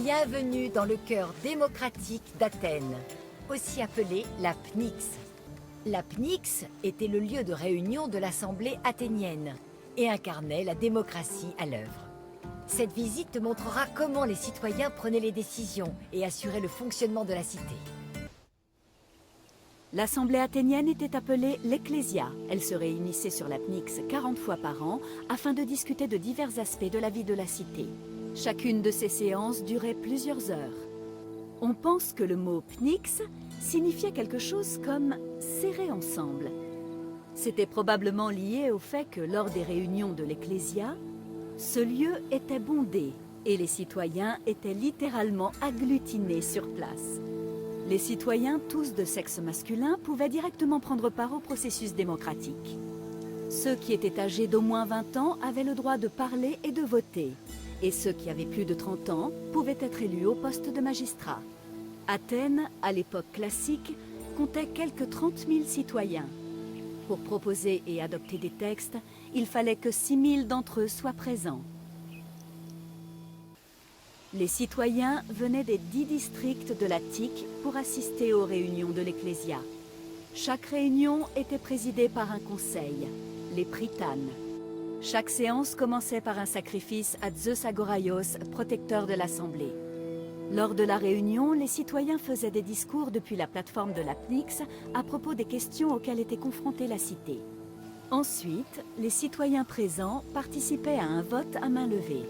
Bienvenue dans le cœur démocratique d'Athènes, aussi appelé la Pnyx. La Pnyx était le lieu de réunion de l'Assemblée athénienne et incarnait la démocratie à l'œuvre. Cette visite te montrera comment les citoyens prenaient les décisions et assuraient le fonctionnement de la cité. L'Assemblée athénienne était appelée l'Ecclésia. Elle se réunissait sur la Pnyx 40 fois par an afin de discuter de divers aspects de la vie de la cité. Chacune de ces séances durait plusieurs heures. On pense que le mot Pnyx signifiait quelque chose comme « serrer ensemble ». C'était probablement lié au fait que lors des réunions de l'Ecclésia, ce lieu était bondé et les citoyens étaient littéralement agglutinés sur place. Les citoyens, tous de sexe masculin, pouvaient directement prendre part au processus démocratique. Ceux qui étaient âgés d'au moins 20 ans avaient le droit de parler et de voter. Et ceux qui avaient plus de 30 ans pouvaient être élus au poste de magistrat. Athènes, à l'époque classique, comptait quelques 30 000 citoyens. Pour proposer et adopter des textes, il fallait que 6 000 d'entre eux soient présents. Les citoyens venaient des 10 districts de l'Attique pour assister aux réunions de l'Ecclésia. Chaque réunion était présidée par un conseil, les Prytanes. Chaque séance commençait par un sacrifice à Zeus Agoraios, protecteur de l'Assemblée. Lors de la réunion, les citoyens faisaient des discours depuis la plateforme de la Pnyx à propos des questions auxquelles était confrontée la cité. Ensuite, les citoyens présents participaient à un vote à main levée.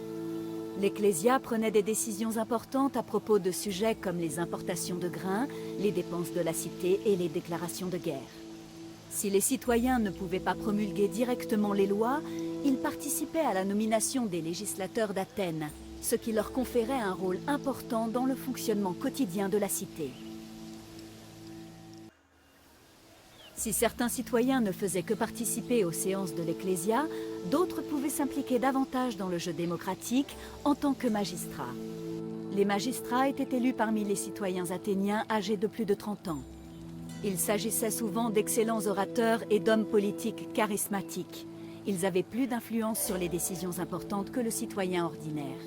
L'Ecclésia prenait des décisions importantes à propos de sujets comme les importations de grains, les dépenses de la cité et les déclarations de guerre. Si les citoyens ne pouvaient pas promulguer directement les lois, ils participaient à la nomination des législateurs d'Athènes, ce qui leur conférait un rôle important dans le fonctionnement quotidien de la cité. Si certains citoyens ne faisaient que participer aux séances de l'Ecclésia, d'autres pouvaient s'impliquer davantage dans le jeu démocratique en tant que magistrats. Les magistrats étaient élus parmi les citoyens athéniens âgés de plus de 30 ans. Il s'agissait souvent d'excellents orateurs et d'hommes politiques charismatiques. Ils avaient plus d'influence sur les décisions importantes que le citoyen ordinaire.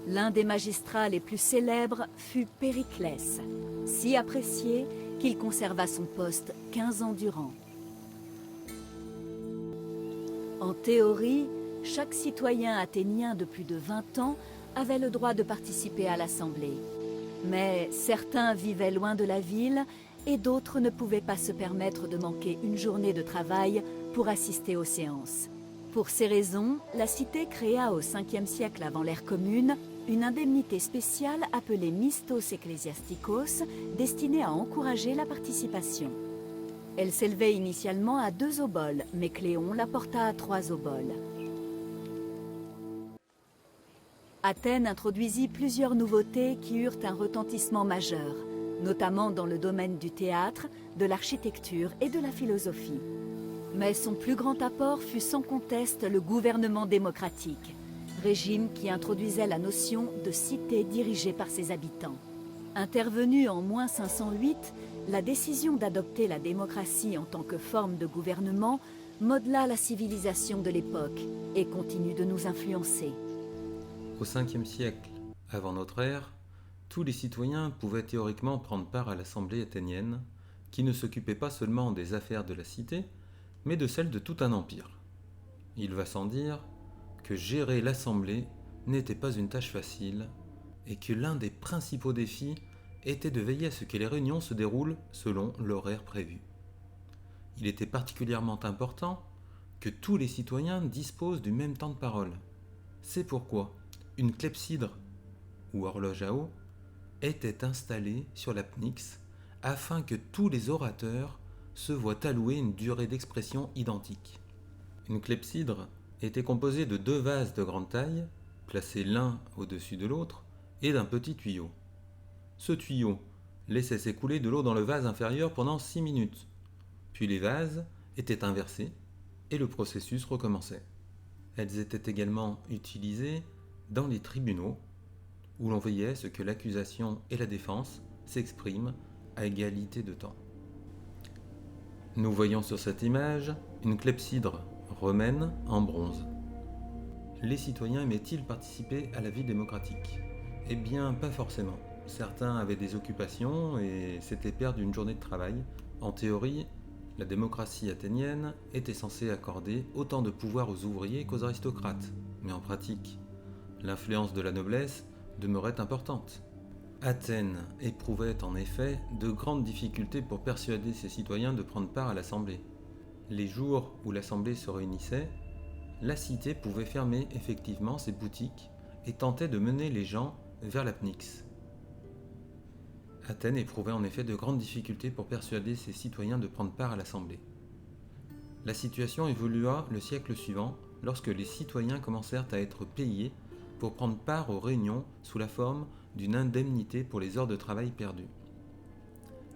L'un des magistrats les plus célèbres fut Périclès, si apprécié qu'il conserva son poste 15 ans durant. En théorie, chaque citoyen athénien de plus de 20 ans avait le droit de participer à l'Assemblée. Mais certains vivaient loin de la ville et d'autres ne pouvaient pas se permettre de manquer une journée de travail pour assister aux séances. Pour ces raisons, la cité créa au 5e siècle avant l'ère commune une indemnité spéciale appelée mistos ecclesiastikos, destinée à encourager la participation. Elle s'élevait initialement à 2 oboles, mais Cléon la porta à 3 oboles. Athènes introduisit plusieurs nouveautés qui eurent un retentissement majeur, notamment dans le domaine du théâtre, de l'architecture et de la philosophie. Mais son plus grand apport fut sans conteste le gouvernement démocratique, régime qui introduisait la notion de cité dirigée par ses habitants. Intervenue en -508, la décision d'adopter la démocratie en tant que forme de gouvernement modela la civilisation de l'époque et continue de nous influencer. Au 5e siècle, avant notre ère, tous les citoyens pouvaient théoriquement prendre part à l'Assemblée athénienne, qui ne s'occupait pas seulement des affaires de la cité, mais de celles de tout un empire. Il va sans dire que gérer l'Assemblée n'était pas une tâche facile, et que l'un des principaux défis était de veiller à ce que les réunions se déroulent selon l'horaire prévu. Il était particulièrement important que tous les citoyens disposent du même temps de parole. C'est pourquoi une clepsydre, ou horloge à eau, était installée sur la Pnyx afin que tous les orateurs se voient allouer une durée d'expression identique. Une clepsydre était composée de 2 vases de grande taille, placés l'un au-dessus de l'autre, et d'un petit tuyau. Ce tuyau laissait s'écouler de l'eau dans le vase inférieur pendant 6 minutes. Puis les vases étaient inversés et le processus recommençait. Elles étaient également utilisées dans les tribunaux, où l'on veillait à ce que l'accusation et la défense s'expriment à égalité de temps. Nous voyons sur cette image une clepsydre romaine en bronze. Les citoyens aimaient-ils participer à la vie démocratique ? Eh bien, pas forcément. Certains avaient des occupations et s'étaient perdus une journée de travail. En théorie, la démocratie athénienne était censée accorder autant de pouvoir aux ouvriers qu'aux aristocrates. Mais en pratique, l'influence de la noblesse demeurait importante. Athènes éprouvait en effet de grandes difficultés pour persuader ses citoyens de prendre part à l'assemblée. Les jours où l'assemblée se réunissait, la cité pouvait fermer effectivement ses boutiques et tentait de mener les gens vers la Pnyx. Athènes éprouvait en effet de grandes difficultés pour persuader ses citoyens de prendre part à l'assemblée. La situation évolua le siècle suivant lorsque les citoyens commencèrent à être payés pour prendre part aux réunions sous la forme d'une indemnité pour les heures de travail perdues.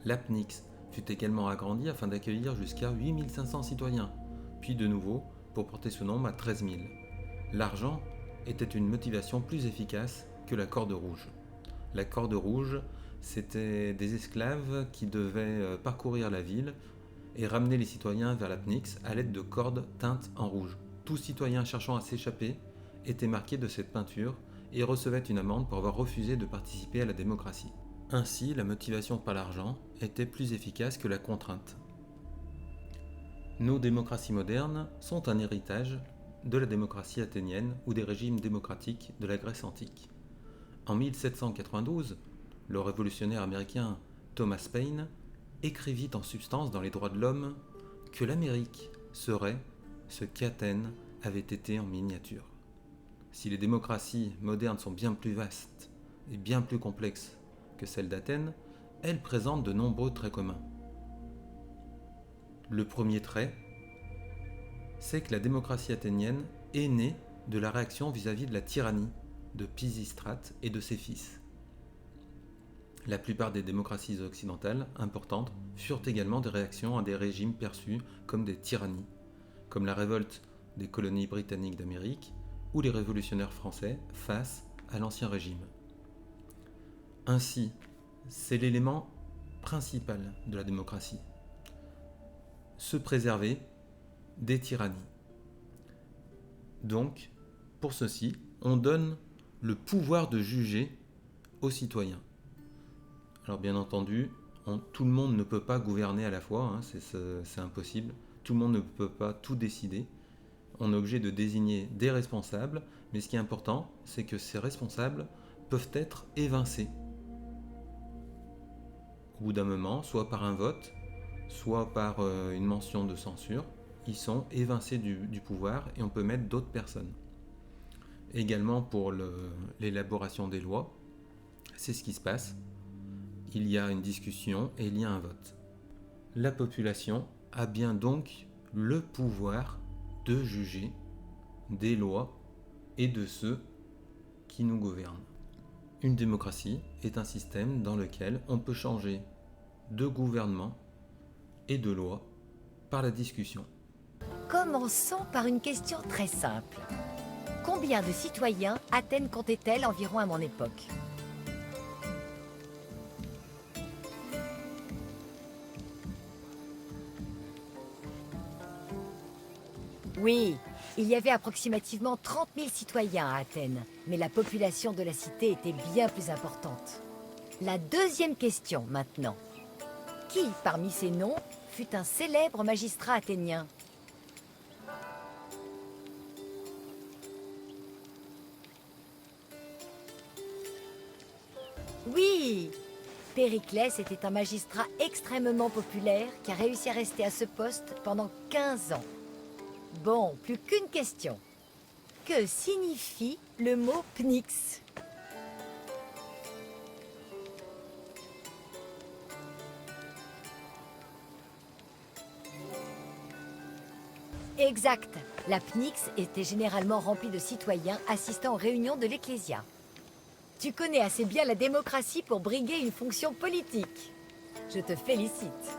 La Pnyx fut également agrandie afin d'accueillir jusqu'à 8500 citoyens, puis de nouveau pour porter ce nombre à 13 000. L'argent était une motivation plus efficace que la corde rouge. La corde rouge, c'était des esclaves qui devaient parcourir la ville et ramener les citoyens vers la Pnyx à l'aide de cordes teintes en rouge. Tout citoyen cherchant à s'échapper était marqué de cette peinture et recevait une amende pour avoir refusé de participer à la démocratie. Ainsi, la motivation par l'argent était plus efficace que la contrainte. Nos démocraties modernes sont un héritage de la démocratie athénienne ou des régimes démocratiques de la Grèce antique. En 1792, le révolutionnaire américain Thomas Paine écrivit en substance dans Les Droits de l'homme que l'Amérique serait ce qu'Athènes avait été en miniature. Si les démocraties modernes sont bien plus vastes et bien plus complexes que celles d'Athènes, elles présentent de nombreux traits communs. Le premier trait, c'est que la démocratie athénienne est née de la réaction vis-à-vis de la tyrannie de Pisistrate et de ses fils. La plupart des démocraties occidentales importantes furent également des réactions à des régimes perçus comme des tyrannies, comme la révolte des colonies britanniques d'Amérique ou les révolutionnaires français face à l'Ancien Régime. Ainsi, c'est l'élément principal de la démocratie. Se préserver des tyrannies. Donc, pour ceci, on donne le pouvoir de juger aux citoyens. Alors bien entendu, tout le monde ne peut pas gouverner à la fois, c'est impossible. Tout le monde ne peut pas tout décider. On est obligé de désigner des responsables, mais ce qui est important, c'est que ces responsables peuvent être évincés. Au bout d'un moment, soit par un vote, soit par une mention de censure, ils sont évincés du pouvoir et on peut mettre d'autres personnes. Également pour l'élaboration des lois, c'est ce qui se passe. Il y a une discussion et il y a un vote. La population a bien donc le pouvoir de juger des lois et de ceux qui nous gouvernent. Une démocratie est un système dans lequel on peut changer de gouvernement et de loi par la discussion. Commençons par une question très simple. Combien de citoyens Athènes comptait-elle environ à mon époque ? Oui, il y avait approximativement 30 000 citoyens à Athènes, mais la population de la cité était bien plus importante. La deuxième question maintenant. Qui, parmi ces noms, fut un célèbre magistrat athénien ? Oui, Périclès était un magistrat extrêmement populaire qui a réussi à rester à ce poste pendant 15 ans. Bon, plus qu'une question. Que signifie le mot Pnyx ? Exact. La Pnyx était généralement remplie de citoyens assistant aux réunions de l'Ecclésia. Tu connais assez bien la démocratie pour briguer une fonction politique. Je te félicite.